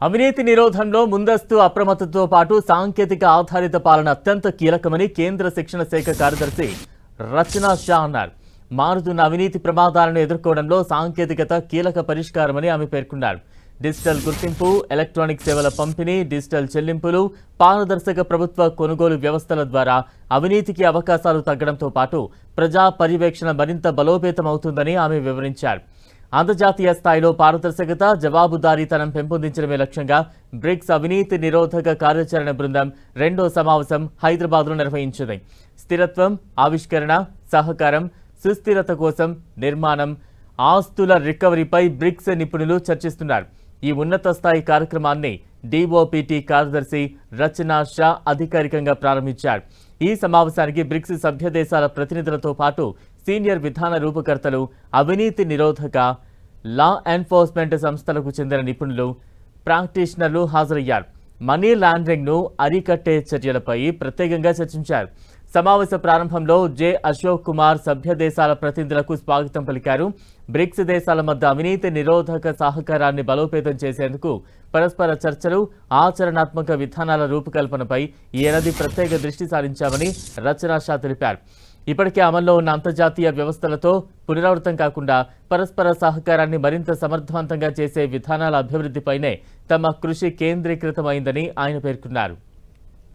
అవినీతి నిరోధంలో ముందస్తు అప్రమత్తతో పాటు సాంకేతిక ఆధారిత పాలన అత్యంత కీలకమని కేంద్ర శిక్షణ శాఖ కార్యదర్శి రచనా షా అన్నారు. మారుతున్న అవినీతి ప్రమాదాలను ఎదుర్కోవడంలో సాంకేతికత కీలక పరిష్కారమని ఆమె పేర్కొన్నారు. డిజిటల్ గుర్తింపు, ఎలక్ట్రానిక్ సేవల పంపిణీ, డిజిటల్ చెల్లింపులు, పారదర్శక ప్రభుత్వ కొనుగోలు వ్యవస్థల ద్వారా అవినీతికి అవకాశాలు తగ్గడంతో పాటు ప్రజా పర్యవేక్షణ మరింత బలోపేతమవుతుందని ఆమె వివరించారు. అంతర్జాతీయ స్థాయిలో పారదర్శకత, జవాబుదారీతనం పెంపొందించడమే లక్ష్యంగా బ్రిక్స్ అవినీతి నిరోధక కార్యాచరణ బృందం 2వ సమావేశం హైదరాబాద్లో నిర్వహించింది. స్థిరత్వం, ఆవిష్కరణ, సహకారం, సుస్థిరత కోసం నిర్మాణం, ఆస్తుల రికవరీపై బ్రిక్స్ నిపుణులు చర్చిస్తున్నారు. ఈ ఉన్నత స్థాయి కార్యక్రమాన్ని డిఓపిటి కార్యదర్శి రచనా షా అధికారికంగా ప్రారంభించారు. ఈ సమావేశానికి బ్రిక్స్ సభ్య దేశాల ప్రతినిధులతో పాటు సీనియర్ విధాన రూపకర్తలు, అవినీతి నిరోధక, లా ఎన్ఫోర్స్మెంట్ సంస్థలకు చెందిన నిపుణులు, ప్రాక్టీషనర్లు హాజరయ్యారు. మనీ లాండరింగ్ను అరికట్టే చర్యలపై ప్రత్యేకంగా చర్చించారు. సమావేశ ప్రారంభంలో జె అశోక్ కుమార్ సభ్య దేశాల ప్రతినిధులకు స్వాగతం పలికారు. బ్రిక్స్ దేశాల మధ్య అవినీతి నిరోధక సహకారాన్ని బలోపేతం చేసేందుకు పరస్పర చర్చలు, ఆచరణాత్మక విధానాల రూపకల్పనపై ఈ ఏడాది ప్రత్యేక దృష్టి సారించామని రచనా షా తెలిపారు. ఇప్పటికే అమల్లో ఉన్న అంతర్జాతీయ వ్యవస్థలతో పునరావృతం కాకుండా పరస్పర సహకారాన్ని మరింత సమర్థవంతంగా చేసే విధానాల అభివృద్ధిపైనే తమ కృషి కేంద్రీకృతమైందని ఆయన పేర్కొన్నారు.